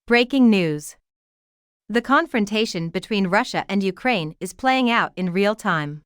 Breaking news. The confrontation between Russia and Ukraine is playing out in real time.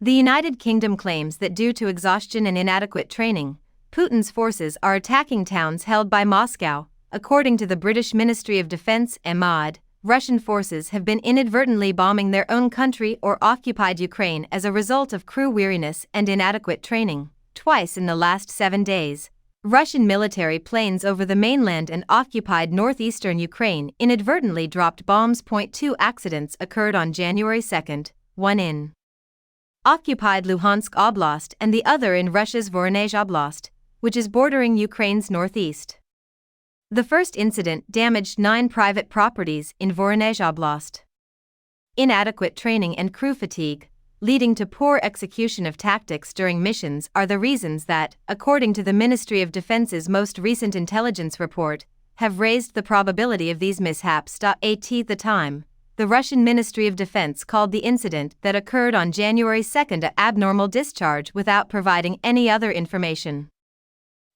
The United Kingdom claims that due to exhaustion and inadequate training, Putin's forces are attacking towns held by Moscow. According to the British Ministry of Defense (MOD), Russian forces have been inadvertently bombing their own country or occupied Ukraine as a result of crew weariness and inadequate training. Twice in the last 7 days, Russian military planes over the mainland and occupied northeastern Ukraine inadvertently dropped bombs. 2 accidents occurred on January 2, one in occupied Luhansk Oblast and the other in Russia's Voronezh Oblast, which is bordering Ukraine's northeast. The first incident damaged 9 private properties in Voronezh Oblast. Inadequate training and crew fatigue, leading to poor execution of tactics during missions, are the reasons that, according to the Ministry of Defense's most recent intelligence report, have raised the probability of these mishaps. At the time, the Russian Ministry of Defense called the incident that occurred on January 2 an abnormal discharge without providing any other information.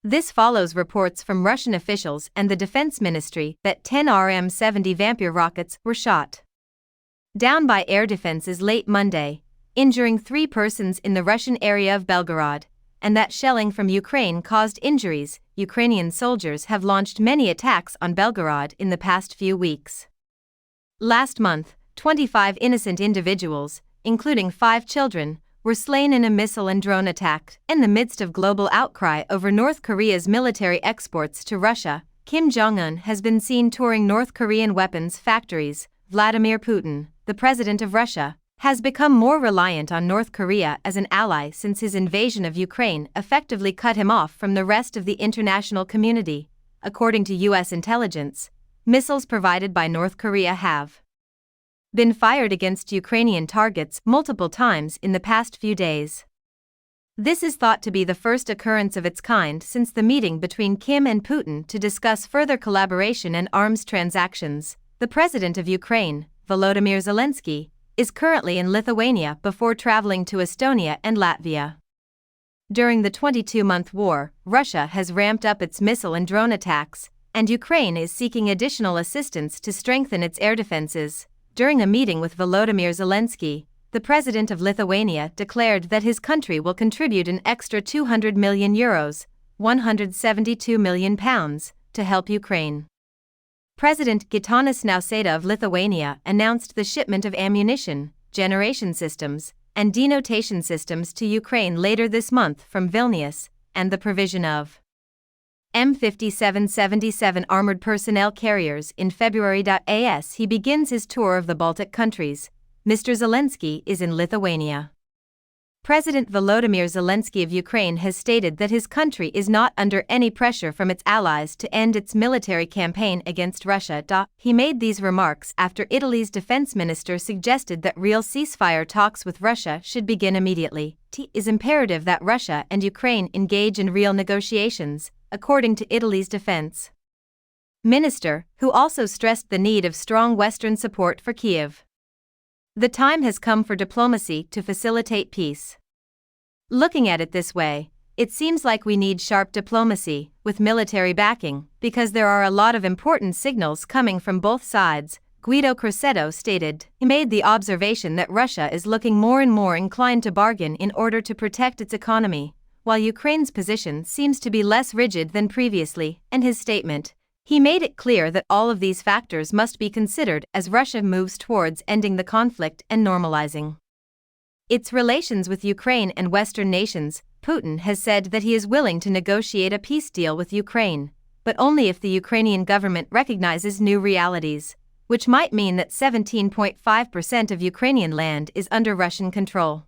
This follows reports from Russian officials and the Defense Ministry that 10 RM-70 Vampir rockets were shot down by air defenses late Monday, injuring 3 persons in the Russian area of Belgorod, and that shelling from Ukraine caused injuries. Ukrainian soldiers have launched many attacks on Belgorod in the past few weeks. Last month, 25 innocent individuals, including 5 children, were slain in a missile and drone attack. In the midst of global outcry over North Korea's military exports to Russia, Kim Jong-un has been seen touring North Korean weapons factories. Vladimir Putin, the president of Russia, has become more reliant on North Korea as an ally since his invasion of Ukraine effectively cut him off from the rest of the international community. According to U.S. intelligence, missiles provided by North Korea have been fired against Ukrainian targets multiple times in the past few days. This is thought to be the first occurrence of its kind since the meeting between Kim and Putin to discuss further collaboration and arms transactions. The president of Ukraine, Volodymyr Zelensky, is currently in Lithuania before traveling to Estonia and Latvia. During the 22-month war, Russia has ramped up its missile and drone attacks, and Ukraine is seeking additional assistance to strengthen its air defenses. During a meeting with Volodymyr Zelensky, the president of Lithuania declared that his country will contribute an extra €200 million, £172 million, to help Ukraine. President Gitanas Nausėda of Lithuania announced the shipment of ammunition, generation systems, and denotation systems to Ukraine later this month from Vilnius, and the provision of M5777 armored personnel carriers in February. As he begins his tour of the Baltic countries, Mr. Zelensky is in Lithuania. President Volodymyr Zelensky of Ukraine has stated that his country is not under any pressure from its allies to end its military campaign against Russia. He made these remarks after Italy's defense minister suggested that real ceasefire talks with Russia should begin immediately. It is imperative that Russia and Ukraine engage in real negotiations, according to Italy's defense minister, who also stressed the need of strong Western support for Kyiv. The time has come for diplomacy to facilitate peace. Looking at it this way, it seems like we need sharp diplomacy, with military backing, because there are a lot of important signals coming from both sides, Guido Crosetto stated. He made the observation that Russia is looking more and more inclined to bargain in order to protect its economy, while Ukraine's position seems to be less rigid than previously. In his statement, he made it clear that all of these factors must be considered as Russia moves towards ending the conflict and normalizing its relations with Ukraine and Western nations. Putin has said that he is willing to negotiate a peace deal with Ukraine, but only if the Ukrainian government recognizes new realities, which might mean that 17.5% of Ukrainian land is under Russian control.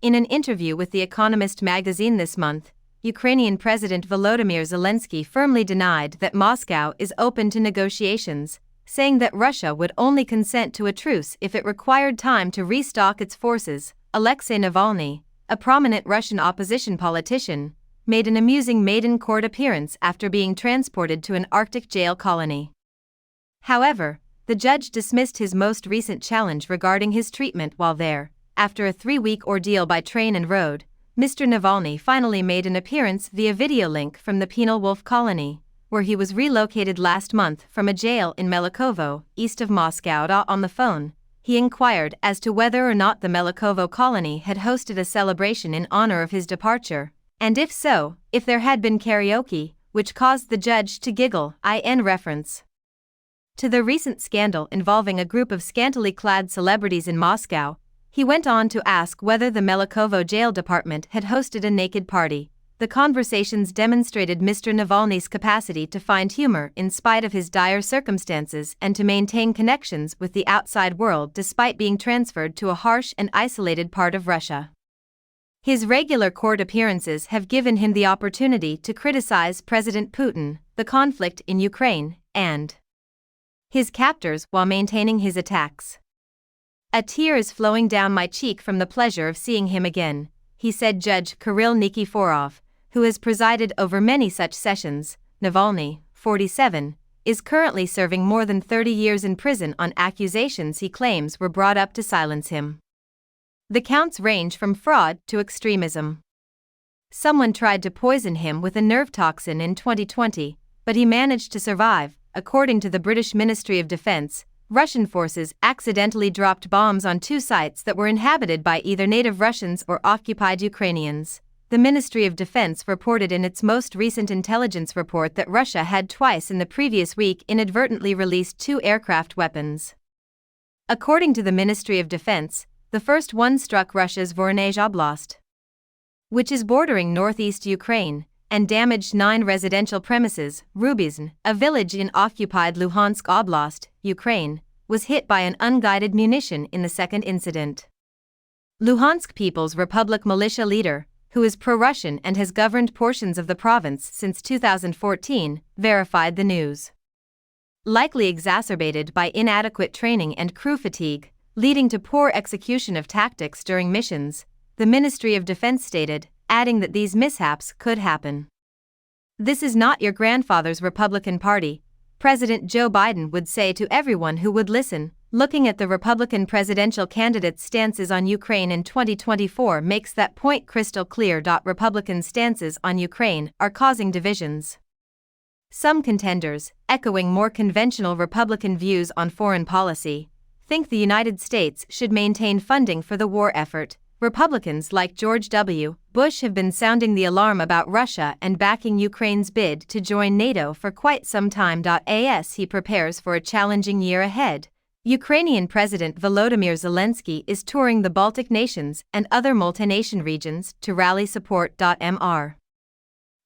In an interview with The Economist magazine this month, Ukrainian President Volodymyr Zelensky firmly denied that Moscow is open to negotiations, saying that Russia would only consent to a truce if it required time to restock its forces. Alexei Navalny, a prominent Russian opposition politician, made an amusing maiden court appearance after being transported to an Arctic jail colony. However, the judge dismissed his most recent challenge regarding his treatment while there. After a 3-week ordeal by train and road, Mr. Navalny finally made an appearance via video link from the penal wolf colony. where he was relocated last month from a jail in Melikovo, east of Moscow. On the phone, he inquired as to whether or not the Melikovo colony had hosted a celebration in honor of his departure, and if so, if there had been karaoke, which caused the judge to giggle, in reference to the recent scandal involving a group of scantily clad celebrities in Moscow. He went on to ask whether the Melikovo jail department had hosted a naked party. The conversations demonstrated Mr. Navalny's capacity to find humor in spite of his dire circumstances and to maintain connections with the outside world despite being transferred to a harsh and isolated part of Russia. His regular court appearances have given him the opportunity to criticize President Putin, the conflict in Ukraine, and his captors while maintaining his attacks. "A tear is flowing down my cheek from the pleasure of seeing him again," he said. Judge Kirill Nikiforov, who has presided over many such sessions. Navalny, 47, is currently serving more than 30 years in prison on accusations he claims were brought up to silence him. The counts range from fraud to extremism. Someone tried to poison him with a nerve toxin in 2020, but he managed to survive. According to the British Ministry of Defence, Russian forces accidentally dropped bombs on 2 sites that were inhabited by either native Russians or occupied Ukrainians. The Ministry of Defense reported in its most recent intelligence report that Russia had twice in the previous week inadvertently released 2 aircraft weapons. According to the Ministry of Defense, the first one struck Russia's Voronezh Oblast, which is bordering northeast Ukraine, and damaged 9 residential premises. Rubizn, a village in occupied Luhansk Oblast, Ukraine, was hit by an unguided munition in the second incident. Luhansk People's Republic militia leader, who is pro-Russian and has governed portions of the province since 2014, verified the news. Likely exacerbated by inadequate training and crew fatigue, leading to poor execution of tactics during missions, the Ministry of Defense stated, adding that these mishaps could happen. "This is not your grandfather's Republican Party," President Joe Biden would say to everyone who would listen. Looking at the Republican presidential candidate's stances on Ukraine in 2024 makes that point crystal clear. Republican stances on Ukraine are causing divisions. Some contenders, echoing more conventional Republican views on foreign policy, think the United States should maintain funding for the war effort. Republicans like George W. Bush have been sounding the alarm about Russia and backing Ukraine's bid to join NATO for quite some time. As he prepares for a challenging year ahead, Ukrainian President Volodymyr Zelensky is touring the Baltic nations and other multi-nation regions to rally support. Mr.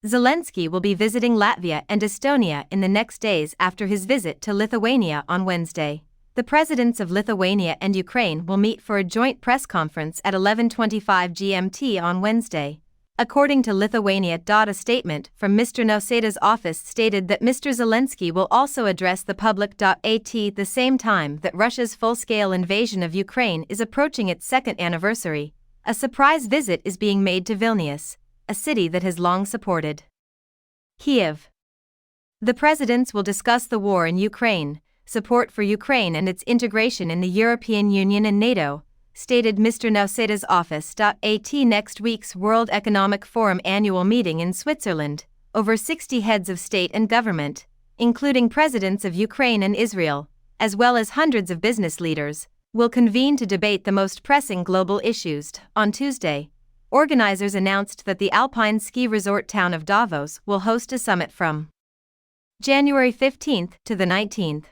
Zelensky will be visiting Latvia and Estonia in the next days after his visit to Lithuania on Wednesday. The presidents of Lithuania and Ukraine will meet for a joint press conference at 11:25 GMT on Wednesday. According to Lithuania. A statement from Mr. Nausėda's office stated that Mr. Zelensky will also address the public. At the same time that Russia's full-scale invasion of Ukraine is approaching its 2nd anniversary, a surprise visit is being made to Vilnius, a city that has long supported Kiev. The presidents will discuss the war in Ukraine, support for Ukraine and its integration in the European Union and NATO, stated Mr. Nausėda's office. At next week's World Economic Forum annual meeting in Switzerland, over 60 heads of state and government, including presidents of Ukraine and Israel, as well as hundreds of business leaders, will convene to debate the most pressing global issues. On Tuesday, organizers announced that the alpine ski resort town of Davos will host a summit from January 15 to the 19th.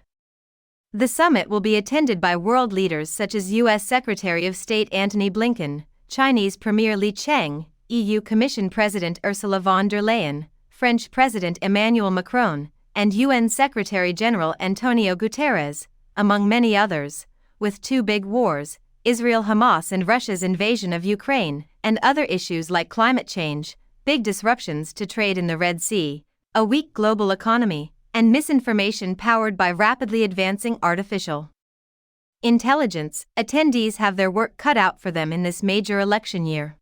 The summit will be attended by world leaders such as U.S. Secretary of State Antony Blinken, Chinese Premier Li Qiang, EU Commission President Ursula von der Leyen, French President Emmanuel Macron, and UN Secretary-General Antonio Guterres, among many others. With 2 big wars, Israel-Hamas and Russia's invasion of Ukraine, and other issues like climate change, big disruptions to trade in the Red Sea, a weak global economy, and misinformation powered by rapidly advancing artificial intelligence, attendees have their work cut out for them in this major election year.